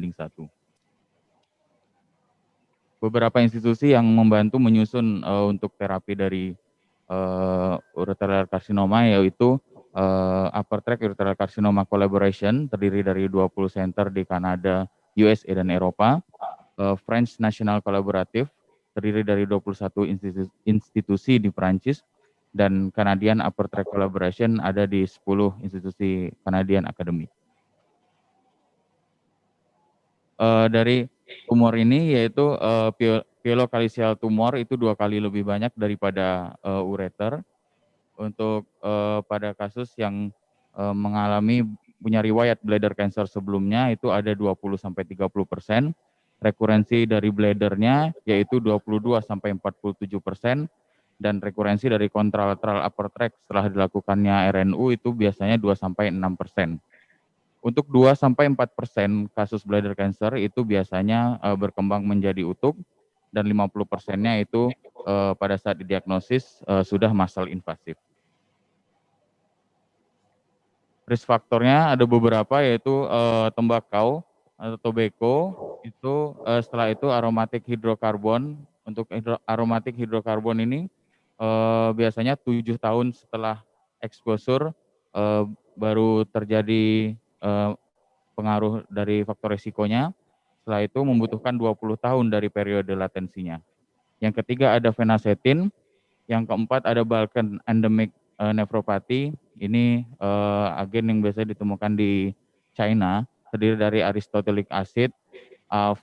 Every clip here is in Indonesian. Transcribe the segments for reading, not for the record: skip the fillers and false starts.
1. Beberapa institusi yang membantu menyusun untuk terapi dari urothelial carcinoma yaitu Upper Tract Urothelial Carcinoma Collaboration, terdiri dari 20 center di Kanada, USA, dan Eropa. French National Collaborative, terdiri dari 21 institusi di Prancis, dan Canadian Upper Tract Collaboration ada di 10 institusi Canadian Academy. Dari tumor ini yaitu pielocalcial tumor itu 2 kali lebih banyak daripada ureter. Untuk pada kasus yang mengalami punya riwayat bladder cancer sebelumnya itu ada 20-30%. Rekurensi dari bladdernya yaitu 22-47%, dan rekurensi dari contralateral upper tract setelah dilakukannya RNU itu biasanya 2-6%. Untuk 2-4% kasus bladder cancer itu biasanya berkembang menjadi utuh, dan 50%-nya itu pada saat didiagnosis sudah muscle invasif. Risk faktornya ada beberapa yaitu tembakau atau tobacco, itu setelah itu aromatic hydrocarbon. Untuk aromatic hydrocarbon ini biasanya 7 tahun setelah exposure baru terjadi pengaruh dari faktor resikonya. Setelah itu membutuhkan 20 tahun dari periode latensinya. Yang ketiga ada phenacetin. Yang keempat ada Balkan endemic nephropathy. Ini agen yang biasa ditemukan di China, terdiri dari aristotelic acid,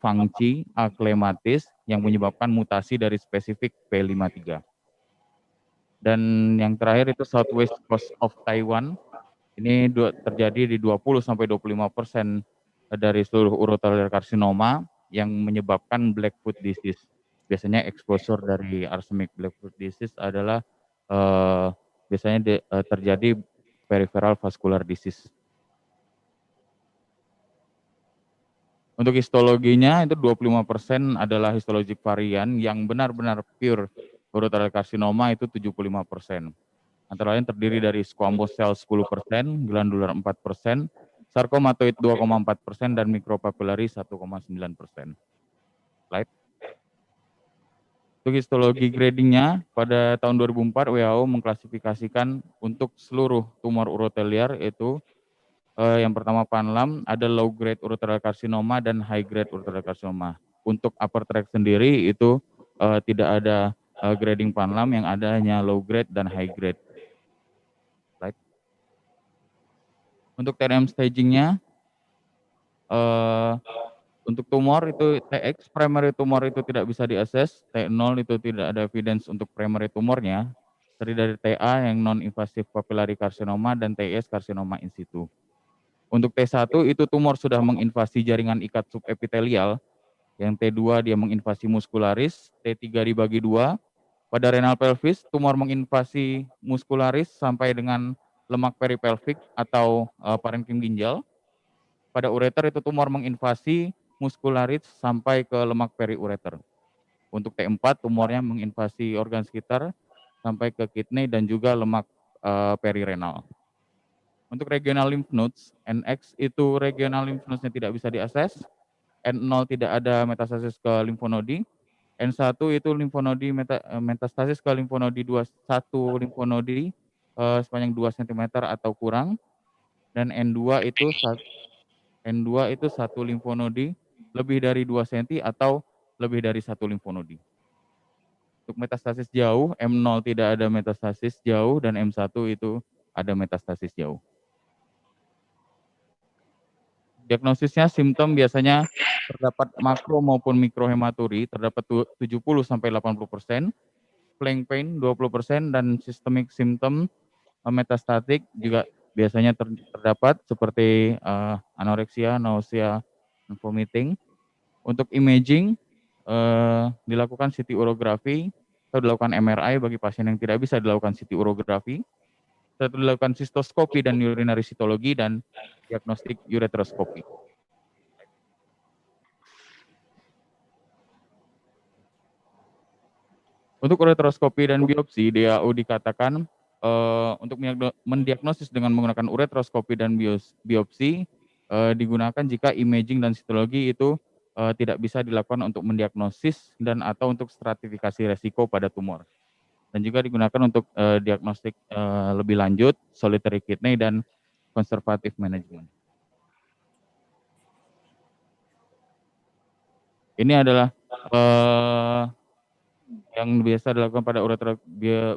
fungci, clematis, yang menyebabkan mutasi dari spesifik P53. Dan yang terakhir itu Southwest Coast of Taiwan. Ini terjadi di 20-25% dari seluruh urothelial carcinoma yang menyebabkan Blackfoot disease. Biasanya exposure dari arsenic Blackfoot disease adalah biasanya terjadi peripheral vascular disease. Untuk histologinya itu 25% adalah histologic varian, yang benar-benar pure urothelial carcinoma itu 75%. Antara lain terdiri dari squamous cell 10%, glandular 4%, sarkomatoid 2,4%, dan micropapillary 1,9%. Slide. Untuk histologi gradingnya, pada tahun 2004 WHO mengklasifikasikan untuk seluruh tumor uroteliar itu yang pertama Panlam, ada low grade urothelial carcinoma dan high grade urothelial carcinoma. Untuk upper tract sendiri itu tidak ada grading Panlam, yang ada hanya low grade dan high grade. Slide. Untuk TNM stagingnya, untuk tumor itu TX primary tumor itu tidak bisa diakses, T0 itu tidak ada evidence untuk primary tumornya, terdiri dari TA yang non-invasive papillary carcinoma dan TIS carcinoma in situ. Untuk T1 itu tumor sudah menginvasi jaringan ikat subepitelial, yang T2 dia menginvasi muskularis, T3 dibagi 2. Pada renal pelvis, tumor menginvasi muskularis sampai dengan lemak peripelvik atau parenkim ginjal. Pada ureter itu tumor menginvasi muskularis sampai ke lemak periureter. Untuk T4 tumornya menginvasi organ sekitar sampai ke kidney dan juga lemak perirenal. Untuk regional lymph nodes, NX itu regional lymph nodes-nya tidak bisa diakses, N0 tidak ada metastasis ke limfonodi, N1 itu limfonodi metastasis ke limfonodi 1 limfonodi sepanjang 2 cm atau kurang, dan N2 itu 1 limfonodi lebih dari 2 cm atau lebih dari 1 limfonodi. Untuk metastasis jauh, M0 tidak ada metastasis jauh, dan M1 itu ada metastasis jauh. Diagnosisnya simptom biasanya terdapat makro maupun mikrohematuri, terdapat 70-80%, flank pain 20%, dan systemic symptom metastatik juga biasanya terdapat seperti anoreksia, nausea, dan vomiting. Untuk imaging dilakukan CT urografi atau dilakukan MRI bagi pasien yang tidak bisa dilakukan CT urografi. Setelah dilakukan sistoskopi dan urinary cytology dan diagnostik ureteroskopi. Untuk ureteroskopi dan biopsi, DAU dikatakan untuk mendiagnosis dengan menggunakan ureteroskopi dan biopsi digunakan jika imaging dan sitologi itu tidak bisa dilakukan untuk mendiagnosis dan atau untuk stratifikasi resiko pada tumor. Dan juga digunakan untuk diagnostik lebih lanjut, solitary kidney dan conservative management. Ini adalah yang biasa dilakukan pada ureter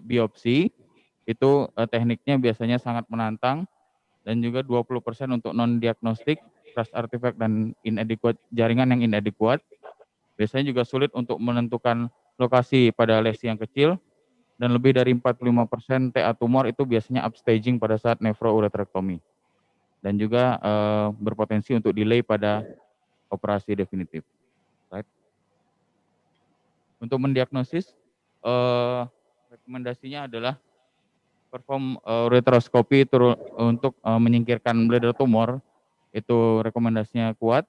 biopsi. Itu tekniknya biasanya sangat menantang dan juga 20% untuk non-diagnostik, crash artifact dan inadequate, jaringan yang inadequate. Biasanya juga sulit untuk menentukan lokasi pada lesi yang kecil dan lebih dari 45% TA tumor itu biasanya upstaging pada saat nefroureterectomy dan juga berpotensi untuk delay pada operasi definitif. Right. Untuk mendiagnosis, rekomendasinya adalah perform ureteroskopi untuk menyingkirkan bladder tumor, itu rekomendasinya kuat.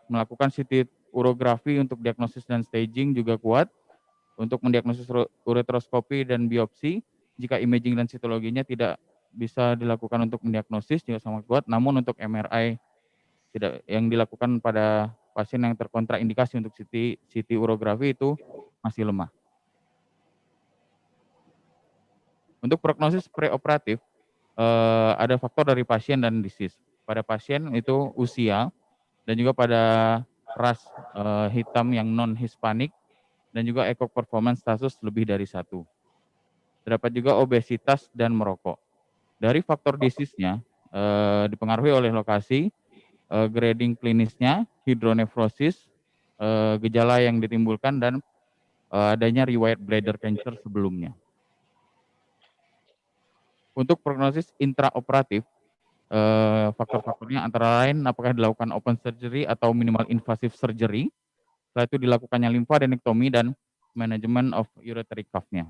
Melakukan CT urografi untuk diagnosis dan staging juga kuat. Untuk mendiagnosis ureteroskopi dan biopsi, jika imaging dan sitologinya tidak bisa dilakukan untuk mendiagnosis juga sangat kuat, namun untuk MRI tidak yang dilakukan pada pasien yang terkontraindikasi untuk CT urografi itu masih lemah. Untuk prognosis preoperatif, ada faktor dari pasien dan disease. Pada pasien itu usia dan juga pada ras hitam yang non-Hispanik dan juga ECOG performance status lebih dari 1. Terdapat juga obesitas dan merokok. Dari faktor disease-nya dipengaruhi oleh lokasi, grading klinisnya, hidronefrosis, gejala yang ditimbulkan dan adanya riwayat bladder cancer sebelumnya. Untuk prognosis intraoperatif, faktor-faktornya antara lain apakah dilakukan open surgery atau minimal invasive surgery, setelah itu dilakukannya limfadenektomi dan manajemen of ureteric cuff-nya.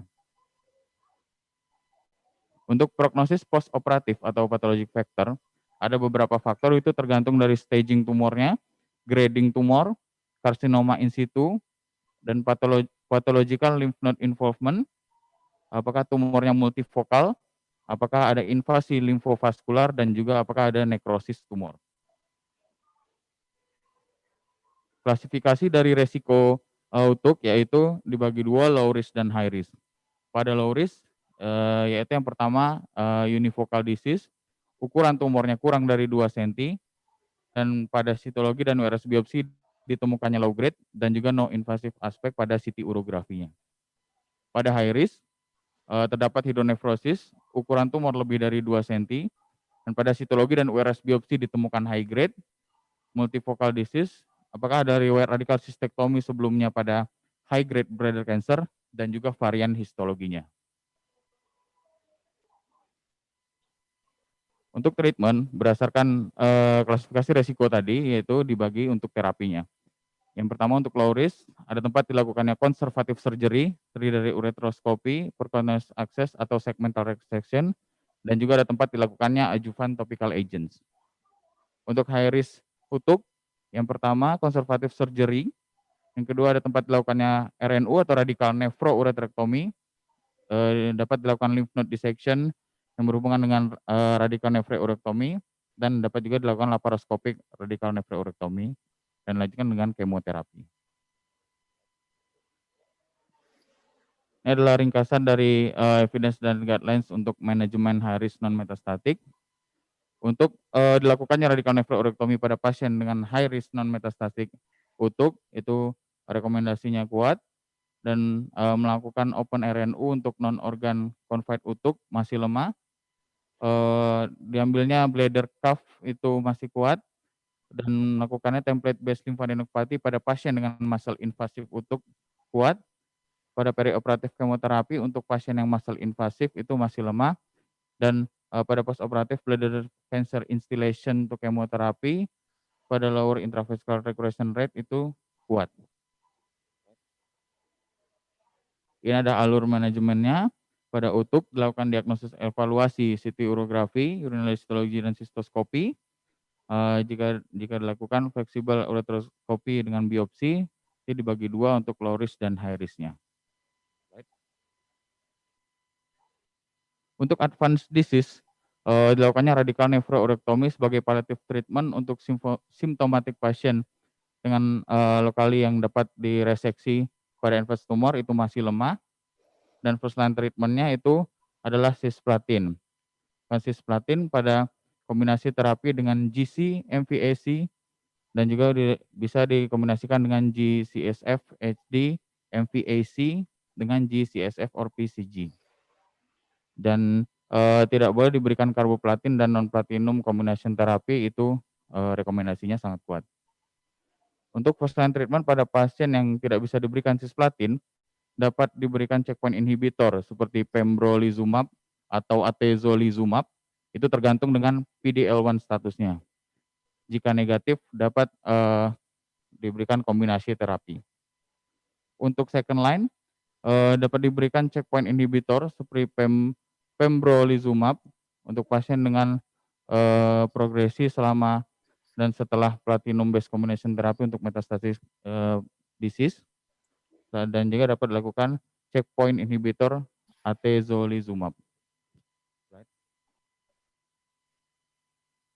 Untuk prognosis postoperatif atau pathologic factor, ada beberapa faktor itu tergantung dari staging tumornya, grading tumor, karsinoma in situ, dan pathological lymph node involvement, apakah tumornya multifokal, apakah ada invasi limfovaskular, dan juga apakah ada nekrosis tumor. Klasifikasi dari resiko utuk yaitu dibagi dua, low risk dan high risk. Pada low risk, yaitu yang pertama unifocal disease, ukuran tumornya kurang dari 2 cm, dan pada sitologi dan URS biopsi ditemukannya low grade dan juga no invasive aspek pada CT urografinya. Pada high risk, terdapat hidronefrosis, ukuran tumor lebih dari 2 cm, dan pada sitologi dan URS biopsi ditemukan high grade, multifocal disease, apakah ada riwayat radikal sistektomi sebelumnya pada high grade bladder cancer, dan juga varian histologinya. Untuk treatment, berdasarkan klasifikasi resiko tadi, yaitu dibagi untuk terapinya. Yang pertama untuk low risk, ada tempat dilakukannya conservative surgery, terdiri dari ureteroskopi, percutaneous access atau segmental resection, dan juga ada tempat dilakukannya adjuvant topical agents. Untuk high risk utuk, yang pertama conservative surgery, yang kedua ada tempat dilakukannya RNU atau radical nephroureterectomy, dapat dilakukan lymph node dissection yang berhubungan dengan radical nephrourectomy, dan dapat juga dilakukan laparoscopic radical nephrourectomy dan lanjutkan dengan kemoterapi. Ini adalah ringkasan dari evidence dan guidelines untuk manajemen high risk non metastatik. Untuk dilakukannya radical nephrourectomy pada pasien dengan high risk non metastatik utuk, itu rekomendasinya kuat, dan melakukan open RNU untuk non organ confide utuk masih lemah. Diambilnya bladder cuff itu masih kuat, dan melakukannya template based lymphadenopathy pada pasien dengan muscle invasif utuk kuat. Pada perioperatif kemoterapi untuk pasien yang muscle invasif itu masih lemah, dan pada postoperatif bladder cancer instillation untuk kemoterapi pada lower intravascular recurrence rate itu kuat. Ini ada alur manajemennya. Pada utuk dilakukan diagnosis evaluasi CT urografi, urinary histologi, dan sistoskopi. Jika dilakukan fleksibel ureteroskopi dengan biopsi, itu dibagi dua untuk low risk dan high risk-nya. Untuk advanced disease, dilakukannya radikal nefrourektomi sebagai palliative treatment untuk symptomatic pasien dengan lokali yang dapat direseksi pada invasive tumor itu masih lemah, dan first line treatment-nya itu adalah cisplatin. Cisplatin pada kombinasi terapi dengan GC, MVAC, dan juga bisa dikombinasikan dengan G-CSF, HD, MVAC, dengan G-CSF or PCG. Dan tidak boleh diberikan karboplatin dan non-platinum combination terapi, itu rekomendasinya sangat kuat. Untuk first line treatment pada pasien yang tidak bisa diberikan cisplatin, dapat diberikan checkpoint inhibitor seperti pembrolizumab atau atezolizumab, itu tergantung dengan PD-L1 statusnya. Jika negatif, dapat diberikan kombinasi terapi. Untuk second line, dapat diberikan checkpoint inhibitor seperti pembrolizumab untuk pasien dengan progresi selama dan setelah platinum based combination therapy untuk metastasis disease, dan juga dapat dilakukan checkpoint inhibitor atezolizumab.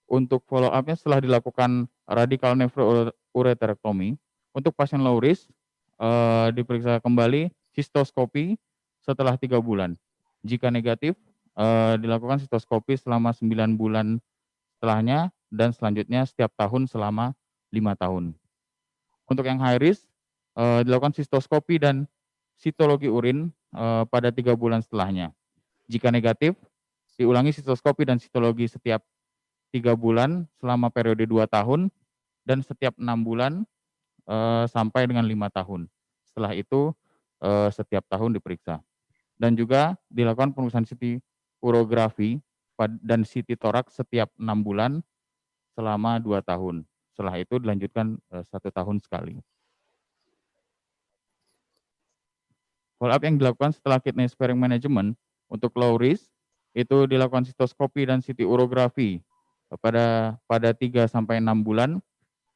Untuk follow up-nya setelah dilakukan radical nefroureterectomy, untuk pasien low risk diperiksa kembali sistoskopi setelah 3 bulan. Jika negatif, dilakukan sistoskopi selama 9 bulan setelahnya, dan selanjutnya setiap tahun selama 5 tahun. Untuk yang high risk, dilakukan sistoskopi dan sitologi urin pada 3 bulan setelahnya. Jika negatif, diulangi sistoskopi dan sitologi setiap 3 bulan selama periode 2 tahun, dan setiap 6 bulan sampai dengan 5 tahun. Setelah itu setiap tahun diperiksa. Dan juga dilakukan pemeriksaan CT urografi dan CT toraks setiap 6 bulan selama 2 tahun. Setelah itu dilanjutkan 1 tahun sekali. Follow up yang dilakukan setelah kidney sparing management untuk low risk itu dilakukan sistoskopi dan CT urografi pada 3 sampai 6 bulan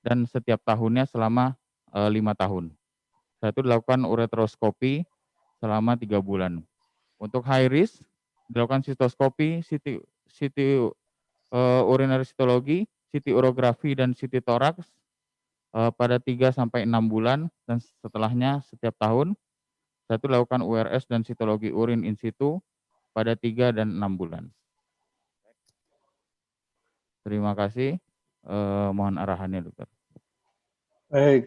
dan setiap tahunnya selama 5 tahun. Setelah itu dilakukan ureteroskopi selama 3 bulan. Untuk high risk dilakukan sistoskopi, CT urinary cytology, CT urografi dan CT toraks pada 3 sampai 6 bulan dan setelahnya setiap tahun. Setelah itu dilakukan URS dan sitologi urin in situ pada 3 dan 6 bulan. Terima kasih. Mohon arahannya, Dokter. Baik.